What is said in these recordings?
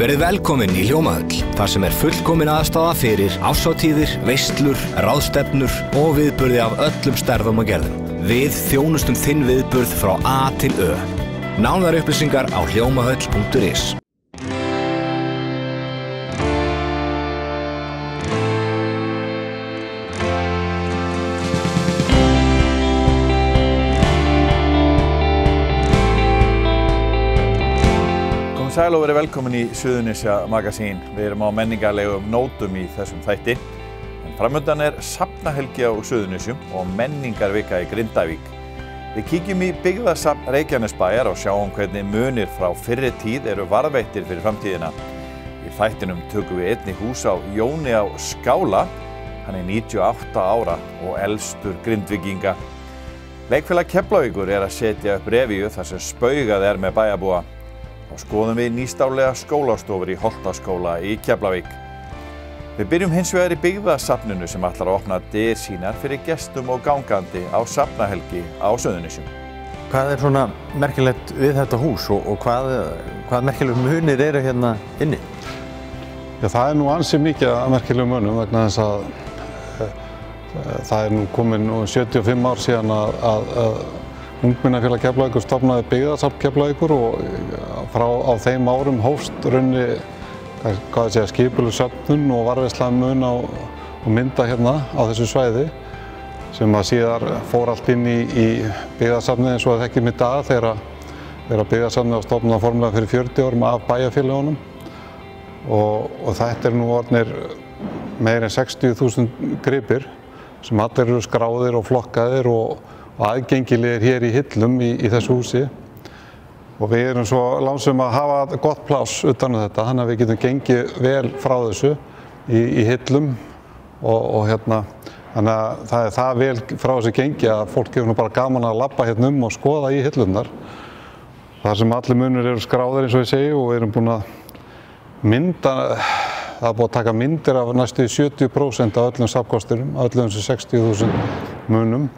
Verið velkomin í Hljómahöll, þar sem fullkomin aðstaða fyrir árshátíðir, veislur, ráðstefnur og viðburði af öllum stærðum og gerðum. Við þjónustum þinn viðburð frá A til Ö. Nánari upplýsingar á hljómahöll.is. Sæl og verið velkomin í Suðurnesja Magasín. Við erum á menningarlegum nótum í þessum þætti. En framöndan safnahelgi á Suðurnesjum og menningarvika í Grindavík. Við kíkjum í byggðasafn Reykjanesbæjar og sjáum hvernig munir frá fyrri tíð eru varðveittir fyrir framtíðina. Í þættinum tökum við einnig hús á Jóni á Skála. Hann 98 ára og elstur Grindvíkinga. Leikfélag Keflavíkur að setja upp revíu þar sem spaugað með bæjarbúa. Og skoðum við nýstárlega skólastofur í Holtaskóla í Keflavík. Við byrjum hins vegar í byggðasafninu sem ætlar að opna dyr sínar fyrir gestum og gangandi á safnahelgi á Suðurnesjum. Hvað svona merkilegt við þetta hús og hvað merkilegum munir eru hérna inni? Já, það nú ansi mikið af merkilegum munum vegna þess að það nú komin 75 ár síðan að Ungmennafélag Keflavíkur stofnaði byggðasafn Keflavíkur og á þeim árum hófst raunni skipulögð söfnun og varðveisla mun og mynda hérna á þessu svæði sem að síðar fór allt inn í byggðasafnið eins og það þekkjum í dag þegar byggðasafnið var stofnað formlega fyrir 40 árum af bæjarfélögunum og þetta nú orðnir meira en 60.000 gripir sem allir eru skráðir og flokkaðir og aðgengilegir hér í hillum í þessu húsi og við erum svo lánsum að hafa gott pláss utan þetta þannig að við getum gengið vel frá þessu í hillum og hérna þannig að það það vel frá þessu gengið að fólk hefur nú bara gaman að labba hérna og skoða í hillurnar þar sem allir munir eru skráðir eins og ég segi og við erum búin að mynda það búið að taka myndir af næstu 70% af öllum safnkostinum, af öllum þessu 60.000 munum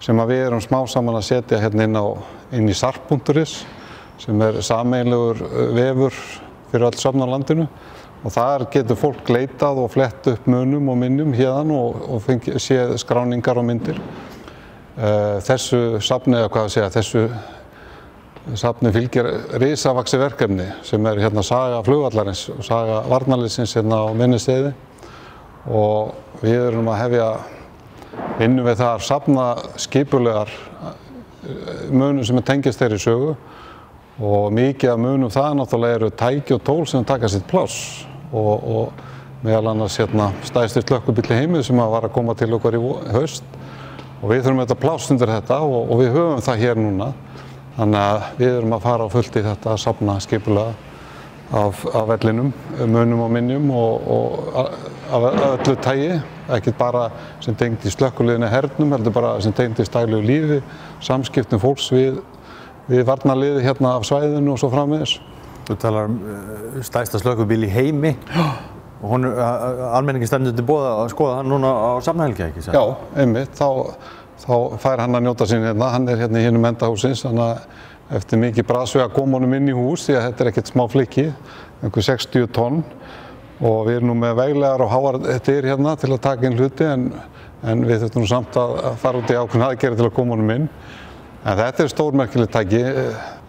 sem að við erum smá saman að setja hérna inn í sarp.is sem sameiginlegur vefur fyrir öll safn á landinu og þar getur fólk leitað og flett upp munum og minnum hérðan og séð skráningar og myndir. Þessu safni, þessu safni fylgir risavaxið verkefni sem hérna saga flugvallarins og saga varnarliðsins hérna á minnisteyði og við erum að hefja vinnum við þar safna skipulegar munum sem tengist þeirri sögu og mikið af munum það náttúrulega eru tæki og tól sem taka sitt pláss og meðal annars hérna stærsti slökkvibíll í heimi sem var að koma til okkar í haust og við þurfum þetta pláss undir þetta og við höfum það hér núna þannig að við erum að fara á fullt í þetta að safna skipulega af vellinum, munum og minnum og af öllu tagi, ekki bara sem tengdist slökkviliðinu hernum, heldur bara sem tengdist daglegu lífi, samskiptum fólks við varnarliði hérna af svæðinu og svo framvegis. Þú talar stærsta slökkvibíl í heimi og almenningi stendur til boða að skoða hann núna á safnahelgi, ekki sant? Já, einmitt, þá fær hann að njóta sín hérna, hann hérna í hinum endahúsins, þannig að eftir mikið brasveg að koma honum inn í hús því að þetta ekkert smá flykki, einhver 60 tonn og við erum nú með veglegar og háar dyr hérna til að taka inn hluti en við þurftum nú samt að fara út í ákveðna aðgerðir til að koma honum inn. En þetta stórmerkilegt tæki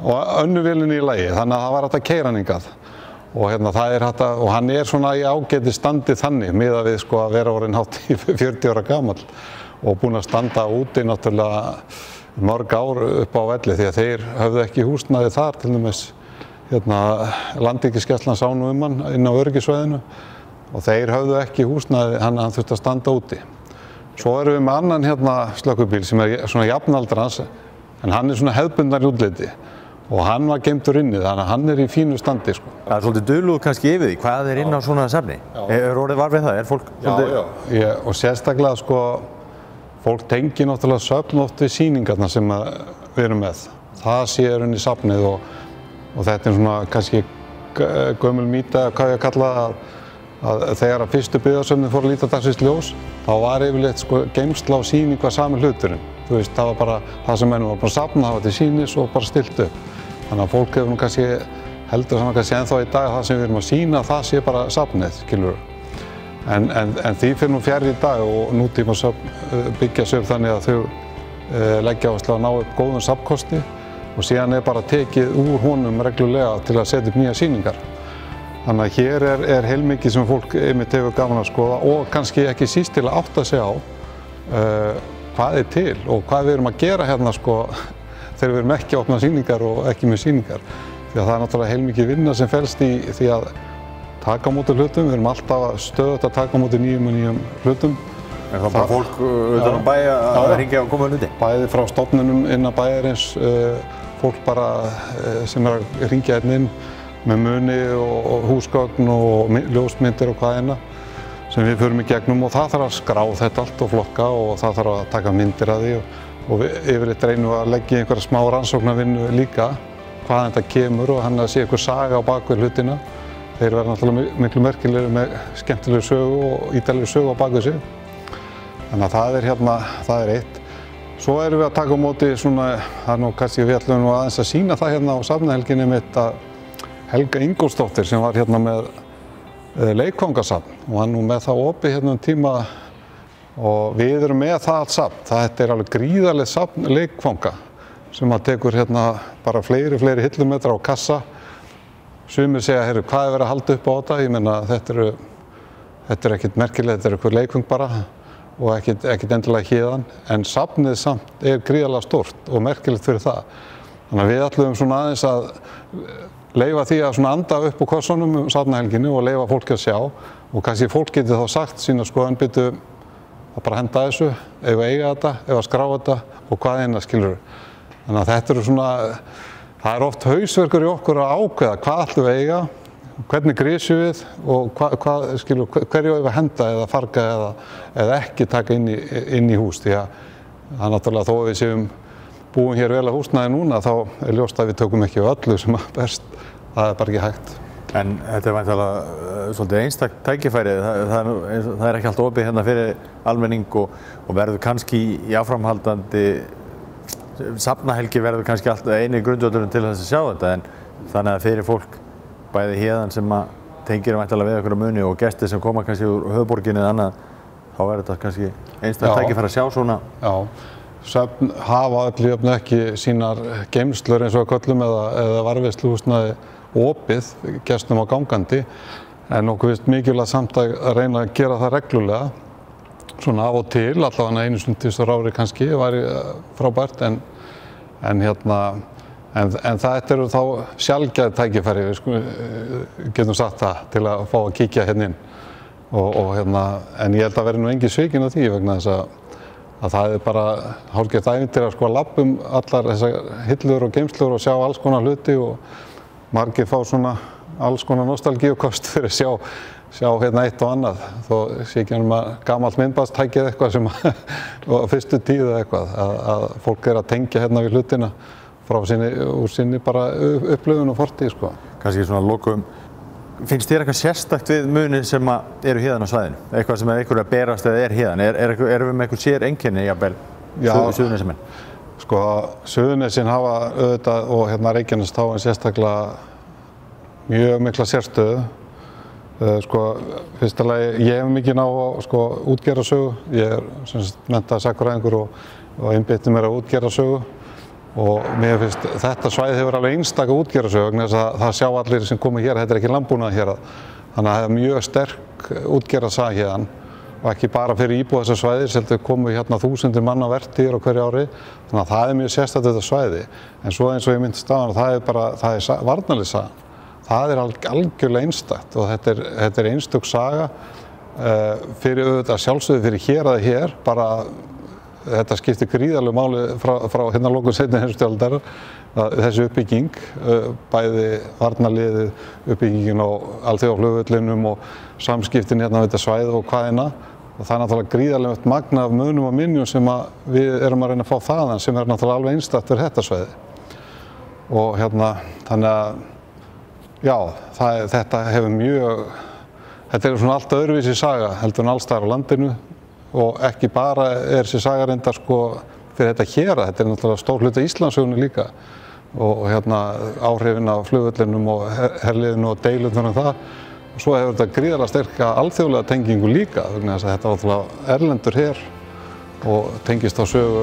og önnuvélin í lagi þannig að það var hægt að keyra hann hingað og hérna það hægt að, og hann svona í ágæti standi þannig miðað við að vera orðinn hátt í 40 ára gamall og búinn að standa úti náttúrulega mörg ár upp á velli því að þeir höfðu ekki húsnæði þar til dæmis hérna Landhelgisgæslan sá nú hann inn á öryggissvæðinu og þeir höfðu ekki húsnæði hann þurfti að standa úti. Svo erum við með annan hérna slökkvibíl sem svona jafnaldrans en hann svona hefðbundnar í útliti og hann var geymdur inni þannig að hann í fínu standi sko. Það svolítið dulúð kannski yfir því, hvað inn á svona safni? Orðið var við það, fólk svolítið? Já, og sérstaklega fólk tengir náttúrulega söfn oft við sýningarna sem við erum með. Það sé inn í safnið og þetta svona kannski gömul mýta, hvað ég að kalla að þegar að fyrstu byggðasöfnin fóru að líta dagsins ljós, þá var yfirleitt geymsla og sýning var sami hluturinn. Þú veist, það var bara það sem mennum var bara safnað, það var til sýnis og bara stilt upp. Þannig að fólk hefur nú kannski heldur það kannski ennþá í dag það sem við erum að sýna, það sé bara safnið, skilur. En því fyrir nú fjær í dag og nútíma byggja sig upp þannig að þau leggja áherslu að ná upp góðum safnkosti og síðan bara tekið úr honum reglulega til að setja upp nýja sýningar. Þannig að hér heilmikið sem fólk einmitt hefur gaman að skoða og kannski ekki síst til að átta sig á hvað til og hvað við erum að gera hérna sko þegar við erum ekki að opna sýningar og ekki með sýningar. Því að það náttúrulega heilmikið vinna sem felst í því að taka á móti hlutum. Við erum alltaf stöðugt að taka á móti nýjum hlutum. Er það bara fólk utan bæ að hringja og koma hluti? Bæði frá stofnunum innan bæjarins, fólk bara sem að hringja inn með muni og húsgögn og ljósmyndir og hvað sem við förum í gegnum og það þarf að skrá þetta allt og flokka og það þarf að taka myndir af því og við yfirleitt reynum að leggja í einhverja smá rannsóknarvinnu líka hvaðan þetta kemur og hann að sé einhver saga á bak við hlutina. Þeir verða náttúrulega miklu merkilegir með skemmtilegu sögu og ítarlegu sögu á bak við sig. Þannig að það eitt. Svo erum við að taka á móti svona, það nú kannski við ætlum nú aðeins að sýna það hérna á safnahelginni mitt að Helga Ingólfsdóttir sem var hérna með leikfangasafn og hann nú með það opið hérna tíma og við erum með það allt safn. Þetta alveg gríðarlegt safn leikfanga sem að tekur hérna bara fleiri hillumetra á kassa. Sumir segja, heyrðu, hvað verið að halda upp á þetta? Ég meina, þetta ekkert merkilegt, þetta einhver leikfang bara og ekkert endilega héðan. En safnið samt gríðarlega stórt og merkilegt fyrir það. Þannig að við ætlum svona aðeins að leyfa því að svona anda upp á kossunum safnahelginni og leyfa fólki að sjá og kannski fólk geti þá sagt sína skoðun byttu að bara henda þessu, ef að eiga þetta, ef að skrá þetta og hvað skilur. Þannig að þetta svona, það oft hausverkur í okkur að ákveða hvað ætlum við að eiga, hvernig grísum við og hverju við að henda eða farga eða ekki taka inn í hús. Því að það náttúrulega þó að við séum búum hér vel að húsnæði núna þá ljóst að við tökum ekki á öllu sem að best, það bara ekki hægt. En þetta væntanlega svolítið einstakt tækifæri, það ekki allt opið hérna fyrir almenning og verður kannski í áframhaldandi safnahelgi verður kannski alltaf eini grundvöllurinn til þess að sjá þetta en þannig að fyrir fólk bæði héðan sem að tengir væntanlega við einhverja muni og gestir sem koma kannski úr höfuðborginni eða annað þá verður þetta kannski einstakt tækifæri að sjá svona. Já, söfn hafa öll jöfn ekki sínar geymslur eins og að köllum eða varðveisluhúsnæði opið gestum á gangandi en okkur finnst mikilvægt samt að reyna að gera það reglulega svona af og til, allavega einu sinni ári kannski væri frábært en það eru þá sjaldgæð tækifæri, við getum sagt það til að fá að kíkja hérna inn en ég held að verði nú engin svikin á því vegna þess að það bara hálfgert ævintýri að sko labba allar þessar hillur og geymslur og sjá alls konar hluti og margir fá svona alls konar nostalgíukost fyrir að sjá hérna eitt og annað þó sé ekki að gamalt myndbandstæki eða eitthvað sem á fyrstu tíð eða eitthvað að fólk að tengja hérna við hlutina úr sinni bara upplifun og fortíð sko. Kannski svona lokum, finnst þér eitthvað sérstakt við muni sem eru hérna á svæðinu? Eitthvað sem einhverju að berast eða hérna? Erum við með einhver sér einkenni jafnvel Suðurnesjamenn? Sko, Suðurnesin hafa auðvitað og hérna Reykjanes þá sérstaklega mjög mikla sérstöðu. Sko, fyrsta lagi, ég hef mikið ná sko, útgerðarsögu. Ég menntaður sagnfræðingur og einbeitti mér að útgerðarsögu og mér finnst þetta svæði hefur alveg einstaka útgerðarsögu vegna þess að það sjá allir sem komu hér, þetta ekki landbúnað hér. Þannig að það er mjög sterk útgerðarsaga hérna. Og ekki bara fyrir íbúa þessa svæðis, heldur komu hérna þúsundir manna vertíðir á hverju ári. Þannig að það er mjög sérstakt þetta svæði. En svo eins og ég myndist á hann, það er varnarliðssagan. Það er algjörlega einstakt og þetta er einstök saga fyrir auðvitað sjálfsögðu fyrir hér að hér. Bara þetta skiptir gríðarlegu máli frá hérna lokum seinni heimsstyrjaldar. Þessi uppbygging, bæði varnarliðið, uppbyggingin á alþjóðaflugvellinum og samskiptin hérna við þetta svæði og hvaðina. Og það er náttúrulega gríðarlegt magna af munum og minjum sem við erum að reyna að fá þaðan sem er náttúrulega alveg einstakt fyrir þetta svæði. Og þannig að, já, þetta hefur þetta svona allt öðruvísi saga heldur en alls staðar á landinu og ekki bara þessi saga reyndar sko fyrir þetta hér, þetta er náttúrulega stór hluti Íslandssögunni líka. og áhrifin af flugvellinum og herliðinu og deilurnar það. Og svo hefur þetta gríðarlega sterka alþjóðlega tengingu líka, vegna þess að þetta var náttúrulega erlendur her og tengist á sögu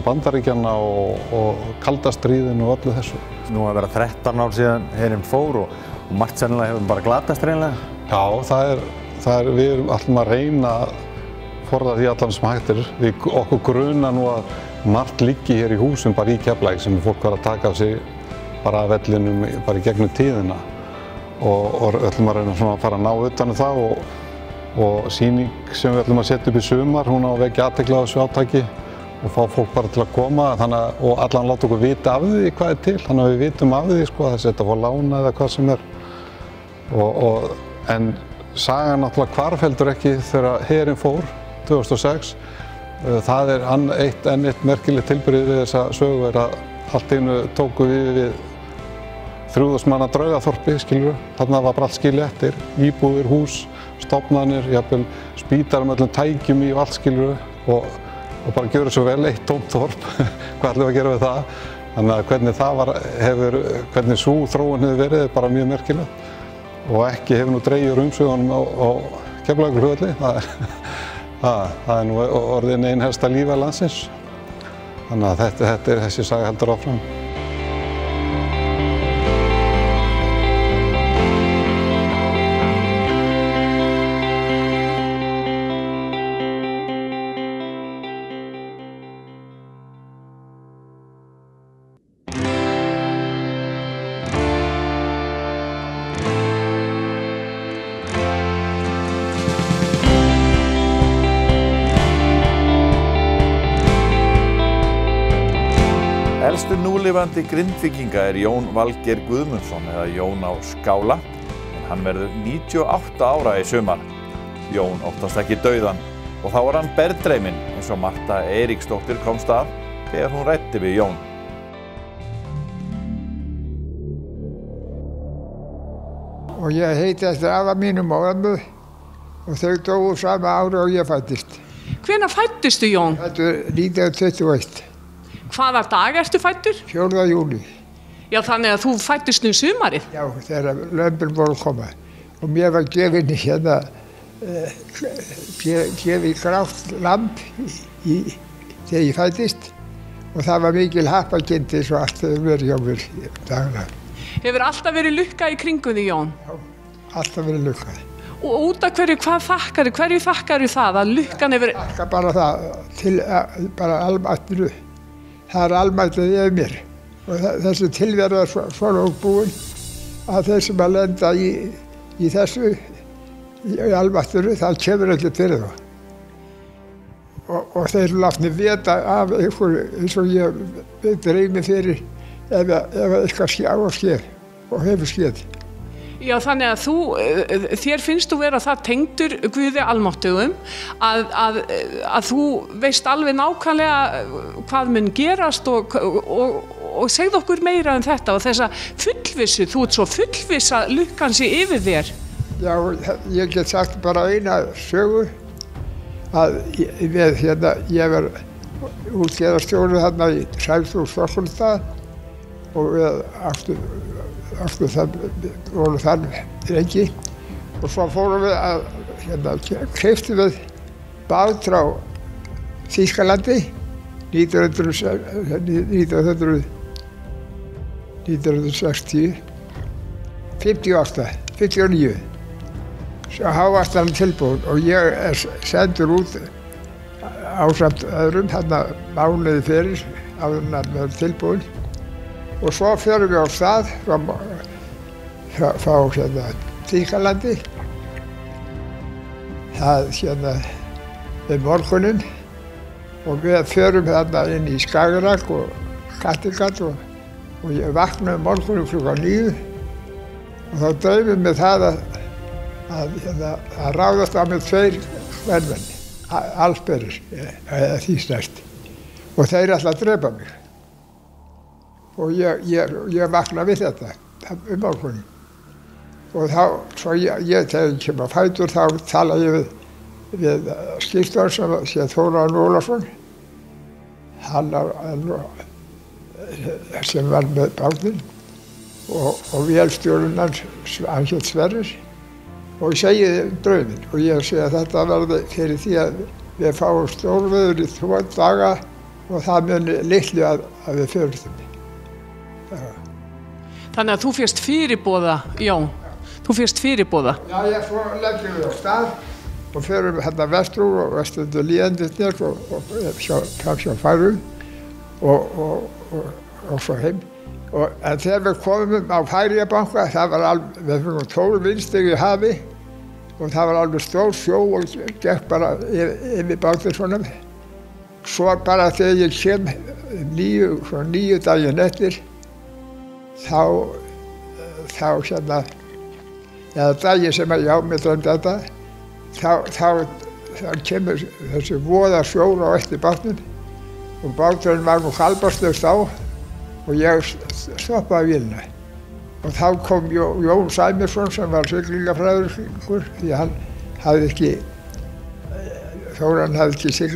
Bandaríkjanna og kalda stríðinu og öllu þessu. Nú að vera 13 ár síðan herinn fór og margt sennilega hefur bara glatast reynilega. Já, við erum alltaf að reyna að forða því allan sem hægt er. Okkur gruna nú að margt liggi hér í húsum bara í Keflavík sem fólk var að taka af sig bara af vellinum bara í gegnum tíðina. Og ætlum að reyna að fara að ná utan það og sýning sem við ætlum að setja upp í sumar, hún á að vekja athygli á þessu átaki og fá fólk bara til að koma og allan láta okkur vita af því hvað til, þannig að við vitum af því þess að þetta fá lána eða hvað sem er. En sagan náttúrulega hvarfheldur ekki þegar herinn fór 2006. Það er enn eitt merkilegt tilbrigði við þessa sögu er að allt í einu tóku við 3000 manna draugaþorpi, skilurðu. Þarna var bara allt skilið eftir, íbúðir, hús, stofnanir, jafnvel spítar með öllum tækjum í og allt, skilurðu. Og bara gjöra svo vel eitt tómt þorp, hvað ætlum við að gera við það? Þannig að hvernig sú þróun hefur verið er bara mjög merkilegt. Og ekki hefur nú dregið umsvifunum á Keflavíkurflugvelli. Það er nú orðin ein helsta lífæð landsins. Þannig að þessi saga heldur áfram. Elstu núlifandi Grindvíkinga er Jón Valgeir Guðmundsson eða Jón á Skála, en hann verður 98 ára í sumar. Jón óttast ekki dauðan og þá var hann bergdreyminn eins og Marta Eiríksdóttir komst að þegar hún ræddi við Jón. Og ég heiti eftir afa mínum og ömmu og þau dóu sama ári og ég fæddist. Hvenær fæddistu, Jón? Fæddur 1921. Hvaða dag ertu fæddur? 4. júlí. Já, þannig að þú fæddist sumarið? Já, þegar lömbin voru að koma. Og mér var gefin gefið grátt lamb þegar ég fæddist. Og það var mikil happakindi svo allt hefur verið hjá mér daglega. Hefur alltaf verið lukka í kringum þig, Jón? Já, alltaf verið lukkað. Og út af hverju þakkarðu það að lukkan hefur... Ég þakka bara það til bara almættinu. Það er almættið yfir mér og þessi tilverða er svona búin að þeir sem að lenda í þessu í almættinu, það kemur ekkert fyrir þá. Og þeir látni vita af einhverju eins og ég dreymi fyrir ef eitthvað á að ske og hefur skeð. Já, þannig að þér finnst þú vera það tengdur Guði almáttugum að þú veist alveg nákvæmlega hvað mun gerast og segð okkur meira um þetta og þessa fullvissu, þú ert svo fullviss að lukkan sé yfir þér. Já, ég get sagt bara eina sögu að ég var útgerðarstjóri þarna í Sælþúr Stokkhólmsstað og við aftur það voru þar lengi og svo fórum við að keyptum við bát frá Þýskalandi 1960 59 svo hávast hann tilbúin og ég er sendur út ásamt öðrum þarna mánuði fyrir áður en hann var tilbúin. Og svo förum við á stað frá Þýskalandi. Það morguninn og við förum þarna inn í Skagerrak og Kattegat og ég vaknaði morguninn klukkan 9 og þá dreymir mig það að ráðast á mig 2 verðmenn, allsberir eða þýsnæst og þeir ætla að drepa mig. Og ég vaknaði við þetta morguninn. Og þá, svo þegar ég kem á fætur, þá tala ég við skipstjórann sem sé Þórarinn Ólafsson. Hann sem var með bátinn og vélstjórinn hans, hann hét Sverrir, og ég segi drauminn og ég segi að þetta verði fyrir því að við fáum stórveður í 2 daga og það muni litlu að við förum. Þannig að þú fékkst fyrirboða, Jón. Þú fékkst fyrirboða. Já, svo leggjum við á stað og förum hérna vestur og vestur líðendurnir og fram hjá Færeyjum og svo heim. En þegar við komum á Færeyjabanka, það var alveg, við fengum 12 vindstig í hafi og það var alveg stór sjó og gekk bara yfir bátinn svona. Svo bara þegar ég kem 9 daginn eftir, þá hérna, eða daginn sem ég á mig drömdi þetta, þá kemur þessi voða sjór á eftir bátinn og báturinn var nú halbarslaust á og ég stoppaði vélina. Og þá kom Jón Sæmundsson sem var siglingafræðingur því hann hafði ekki, Þóran hafði ekki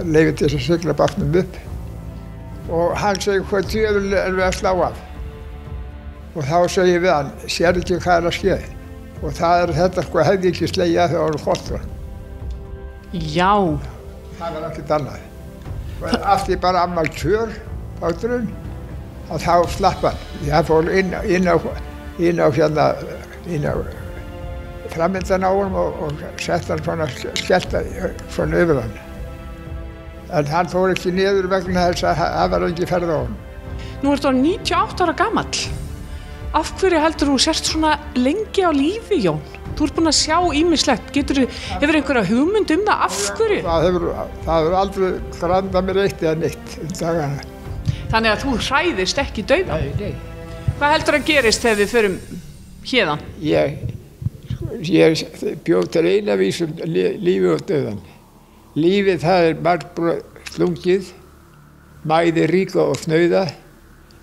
leyfi til að sigla bátnum upp. Og hann segi hvað djöfull við að slá af. Og þá segi ég við hann, sér ekki hvað að ske. Og það þetta sko hefði ekki slegið að það voru holtur. Já. Það var ekkert annað. Og allt í bara ammal kjör báturinn, að þá slapp hann. Ég fór inn á framöndan á honum og sett hann svona skellta svona yfir hann. En hann fór ekki niður vegna þess að það var ekki ferð á honum. Nú ertu 98 ára gamall. Af hverju heldur þú sért svona lengi á lífi, Jón? Þú ert búinn að sjá ýmislegt. Hefur einhverja hugmynd um það? Af hverju? Það hefur aldrei grandað mér eitt eða neitt dagana. Þannig að þú hræðist ekki dauðann? Nei. Hvað heldur að gerist þegar við förum héðan? Ég bjó til eina vísum lífi og dauðann. Lífið það margbrotið slungið, mæði ríka og snauða.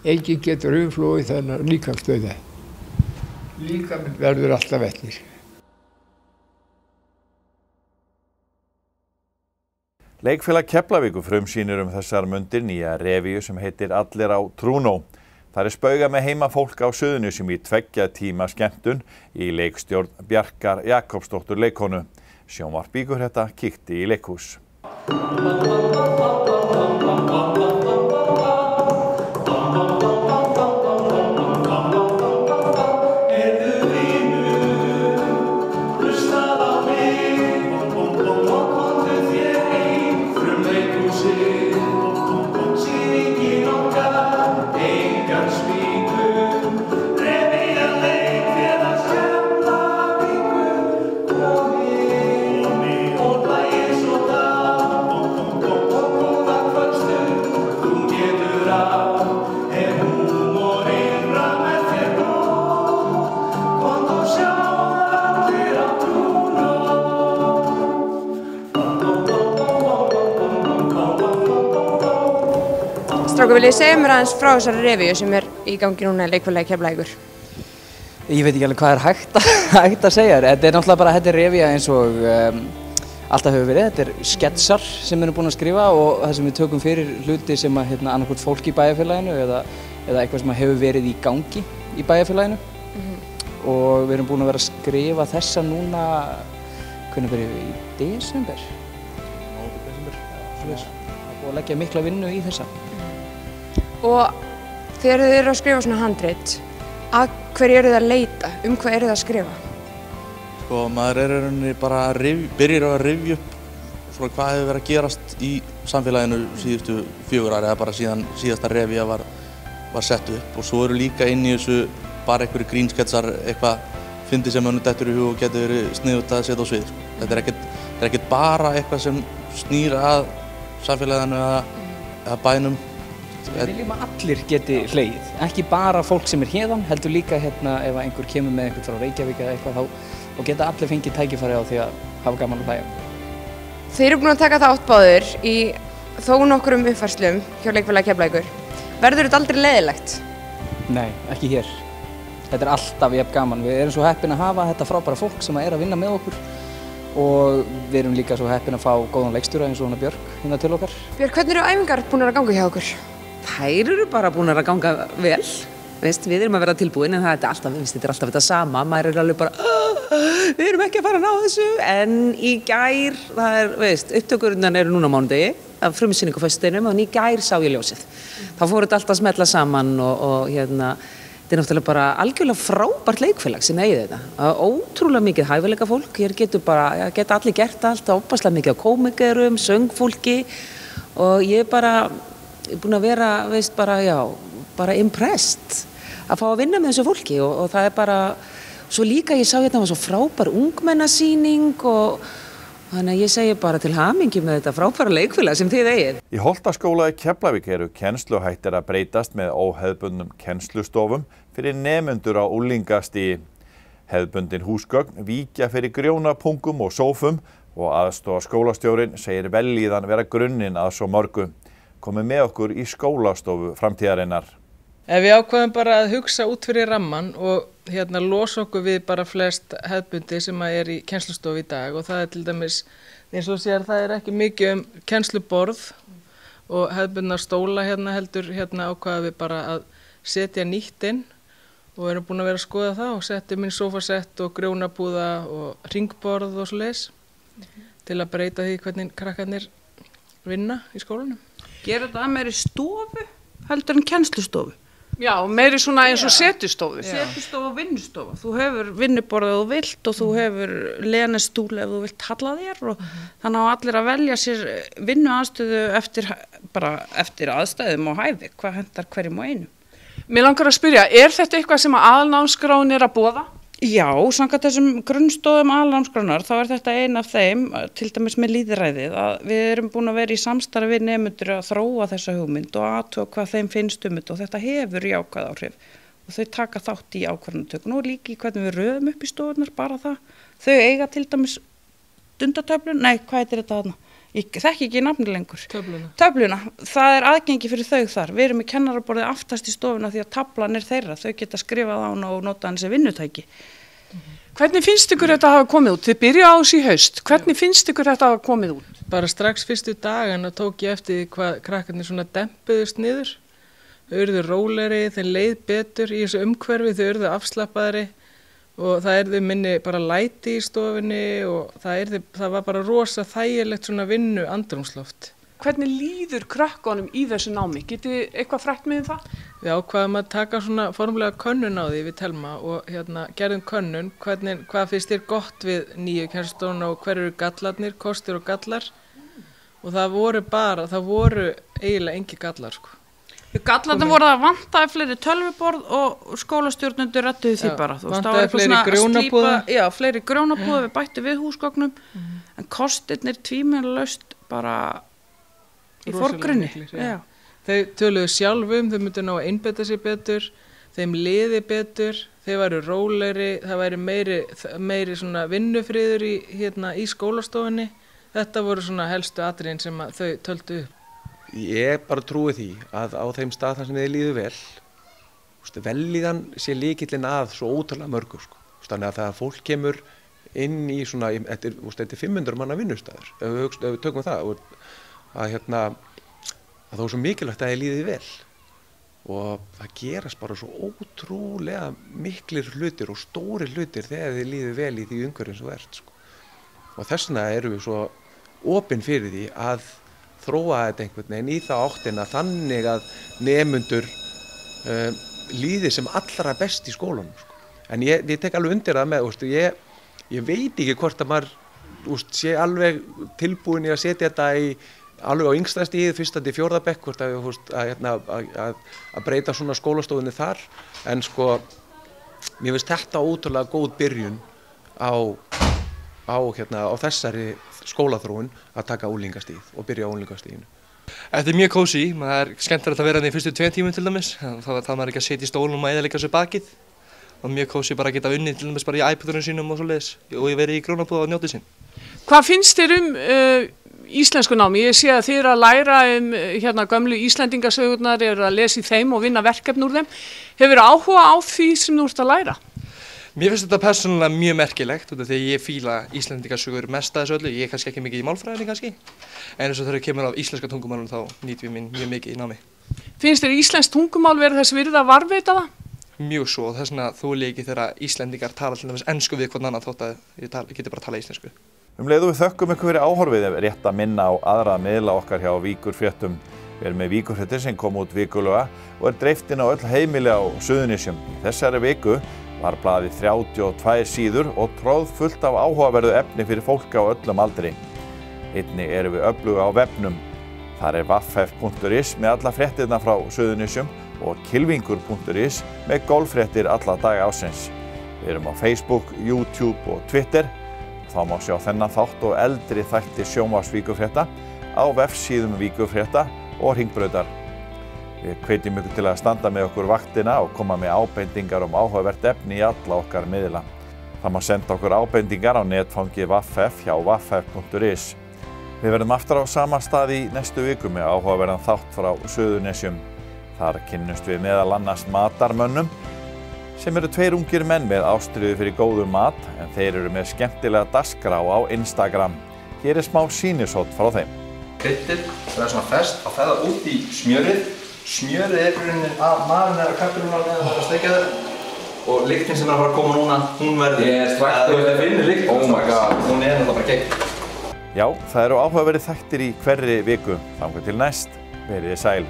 Enginn getur umflúið þennan líkamsdauða. Líkaminn verður alltaf eftir. Leikfélag Keflavíkur frumsýnir þessar mundir nýja revíu sem heitir Allir á Trúnó. Það spaugað með heimafólk á Suðurnesjum í 2 tíma skemmtun í leikstjórn Bjarkar Jakobsdóttur leikkonu. Sjónvarp Bíkurhetta kíkti í leikhús. Strákar, viljið segja mér aðeins frá þessari revíu sem í gangi núna í leikfélagi Keflavíkur? Ég veit ekki alveg hvað hægt að segja. Þetta náttúrulega bara revíja eins og alltaf hefur verið. Þetta sketsar sem við erum búin að skrifa og það sem við tökum fyrir hluti sem annarkvort fólk í bæjarfélaginu eða eitthvað sem hefur verið í gangi í bæjarfélaginu. Og við erum búin að vera að skrifa þessa núna, hvernig byrjum við? Í desember? Það er búin að leggja mikla vinnu í þessa. Og þegar þið eru að skrifa svona handrit, að hverju eru þið að leita? Hvað eru þið að skrifa? Sko, maður rauninni bara byrjar að rifja upp svona hvað hefur verið að gerast í samfélaginu síðustu 4 ár eða bara síðan síðasta revíja var sett upp. Og svo eru líka inn í þessu bara einhverju grínsketsar, eitthvað fyndið sem mönnum dettur í hug og getur verið sniðugt að setja á svið. Þetta er ekkert bara eitthvað sem snýr að samfélaginu eða bænum. Við viljum að allir geti hlegið, ekki bara fólk sem hérðan, heldur líka ef einhver kemur með einhvern frá Reykjavík eða eitthvað þá geta allir fengið tækifæri á því að hafa gaman að hlæja. Þið eru búin að taka þátt báðir í þó nokkrum uppfærslum hjá leikfélagi Keflavíkur. Verður þetta aldrei leiðilegt? Nei, ekki hér. Þetta alltaf jafn gaman. Við erum svo heppin að hafa þetta frábæra fólk sem að vinna með okkur og við erum líka svo heppin að fá góðan leikstjóra eins og Björk hérna til okkar. Björk, hvernig eru æfingar búin að ganga hjá okkur? Þær eru bara búin að ganga vel. Veist, við erum að vera tilbúin en þetta er alltaf þetta sama, maður alveg bara við erum ekki að fara að ná þessu en í gær, upptökurnar eru núna á mánudegi af frumsýningu á föstudeginum og í gær sá ég ljósið. Þá fóru þetta alltaf að smella saman og þetta er náttúrulega bara algjörlega frábært leikfélag sem eigið þetta. Ótrúlega mikið hæfileika fólk, hér geta allir gert allt, óbærslega mikið á kómikerum, söngfólki og ég er bara búin að vera, bara impressed að fá að vinna með þessu fólki og það er bara, svo líka ég sá hérna var svo frábær ungmennasýning og þannig að ég segi bara til hamingju með þetta frábæra leikfélag sem þið eigið. Í Holtaskóla í Keflavík eru kennsluhættir að breytast með óhefðbundnum kennslustofum fyrir nemendur á unglingastigi. Hefðbundin húsgögn víkja fyrir grjónapungum og sófum og aðstoðarskólastjórinn segir vellíðan vera grunninn að svo mörgu. Komið með okkur í skólastofu framtíðarinnar. Ef við ákveðum bara að hugsa út fyrir ramman og losa okkur við bara flest hefðbundi sem er í kennslustofu í dag og það er til dæmis, eins og sér það er ekki mikið kennsluborð og hefðbundna stóla heldur ákveða við bara að setja nýtt inn og erum búin að vera að skoða það og setjum inn sófasett og grjónapúða og ringborð og svoleiðis til að breyta því hvernig krakkarnir vinna í skólanum. Gera þetta meiri stofu heldur en kennslustofu? Já, meiri svona eins og setustofu. Setustofu og vinnustofu. Þú hefur vinnuborð ef þú vilt og þú hefur lenestúl ef þú vilt halla þér og þannig á allir að velja sér vinnuaðstöðu eftir aðstæðum og hæfi, hvað hentar hverjum og einum. Mér langar að spyrja, er þetta eitthvað sem aðalnámskráin er að boða? Já, samkvæmt þessum grunnstoðum aðalnámskránar þá er þetta ein af þeim, til dæmis með lýðræðið, að við erum búin að vera í samstarfi við nemendur að þróa þessa hugmynd og athuga hvað þeim finnst þetta og þetta hefur jákvæð áhrif og þau taka þátt í ákvarðanatökun og líka í hvernig við röðum upp í stofunar, bara það. Þau eiga til dæmis dundatöflun, hvað heitir þetta þarna? Ég þekki ekki nafni lengur. Töfluna. Það er aðgengi fyrir þau þar. Við erum með kennaraborðið aftast í stofuna því að taflan er þeirra. Þau geta skrifað á hana og nota hann sem vinnutæki. Hvernig finnst ykkur þetta að hafa komið út? Þið byrja á þessu í haust. Hvernig finnst ykkur þetta að hafa komið út? Bara strax fyrstu dagana tók ég eftir hvað krakkarnir svona dempuðust niður. Þau urðu rólegri, þeim leið betur í þessu umhverfi, þau urðu afslappaðri. Og það yrði minni bara læti í stofunni og það var bara rosa þægilegt svona vinnu andrúmsloft. Hvernig líður krökkunum í þessu námi? Getið eitthvað frætt með það? Við ákvaðum að taka svona formulega könnun á því við Telma og gerðum könnun hvað finnst þér gott við nýju kennslustofuna og hver eru gallarnir, kostir og gallar og það voru eiginlega engi gallar sko. Gallarnir voru að vantaði fleiri tölvuborð og skólastjórnendur rættuðu því bara. Vantaði fleiri grjónapúða. Já, fleiri grjónapúða við bættu við húsgögnum, en kostirnir tvímælalaust bara í forgrunni. Þau töluðu sjálf þau myndu ná að einbeita sig betur, þeim liði betur, þau væru rólegri, það væri meiri svona vinnufriður í skólastofunni. Þetta voru svona helstu atriðin sem þau töldu upp. Ég bara trúi því að á þeim stað þar sem þið líður vel, vellíðan sé lykillinn að svo ótrúlega mörgu. Þannig að það fólk kemur inn í svona, þetta er 500 manna vinnustæður, ef við tökum það, að þó er svo mikilvægt að þið líði vel. Og það gerast bara svo ótrúlega miklir hlutir og stórir hlutir þegar þið líður vel í því umhverfi sem þú ert. Og þess vegna erum við svo opin fyrir því að þróa þetta einhvern veginn í það áttina þannig að nemendur líði sem allra best í skólanum. En ég tek alveg undir það með, ég veit ekki hvort að maður sé alveg tilbúin í að setja þetta alveg á yngsta stigið, 1. til 4. bekk, hvort að breyta svona skólastofunni þar. En mér finnst þetta ótrúlega góð byrjun á þessari skólaþróun að taka unglingastigið og byrja á unglingastiginu. Þetta er mjög kósí, það er skemmtilegt að vera í fyrstu 2 tímum til dæmis, þá maður ekki að setja í stólum og eyðileggja sér bakið. Og mjög kósí bara að geta unnið til dæmis bara í iPadunum sínum og svoleiðis og ég verið í grjónapúða og njótið sín. Hvað finnst þér íslensku námi? Ég sé að þið eru að læra gömlu Íslendingasögurnar, eru að lesa í þeim og vinna verkefni úr þeim. Hefur áhuga á því sem þú ert að læra? Mér finnst þetta persónulega mjög merkilegt út af því að ég fíla Íslendingasögur mest að þessu öllu. Ég er kannski ekki mikið í málfræðinni kannski, en eins og þegar kemur af íslenska tungumálum þá nýt við mín mjög mikið í námi. Finnst þér íslenskt tungumál verið þess virði að varðveita það? Mjög svo, þess vegna þoli ég ekki þegar Íslendingar tala til dæmis ensku við hvern annan þótt að ég geti bara að tala íslensku. Leið og við þökkum ykkur fyrir áhorfið, rétt að minna á aðra miðla okkar hjá Víkurfréttum. Við erum með Víkurfréttir sem kom út vikulega og dreift inn á öll heimili á Suðurnesjum. Í þessari viku var blaðið 32 síður og troðfullt af áhugaverðu efni fyrir fólk á öllum aldri. Einnig erum við öfluga á vefnum. Þar er vaff.is með alla fréttirnar frá Suðurnesjum og kilvingur.is með golffréttir alla daga ársins. Við erum á Facebook, YouTube og Twitter. Þá má sjá þennan þátt og eldri þætti sjónvarps Víkurfrétta á vefsíðum Víkurfrétta og Hringbrautar. Við hvetjum ykkur til að standa með okkur vaktina og koma með ábendingar áhugavert efni í alla okkar miðla. Það má senda okkur ábendingar á netfangi vaff hjá vaff.is. Við verðum aftur á sama stað í næstu viku með áhugaverðan þátt frá Suðurnesjum. Þar kynnumst við meðal annars matarmönnum sem eru 2 ungir menn með ástríðu fyrir góðum mat en þeir eru með skemmtilega dagskrá á Instagram. Hér er smá sýnishorn frá þeim. Kryddið, það er svona fest að fæða út í smjörið. Smjörið er grunninn að marinera kartöflurnar meðan það er að steikja þær og lyktin sem er að fara að koma núna, hún verður... Ég er strax að þetta finnir lykt. Oh my god, hún er náttúrulega bara gegn. Já, það eru áhugaverðir þættir í hverri viku. Þangað til næst, verið þið sæl.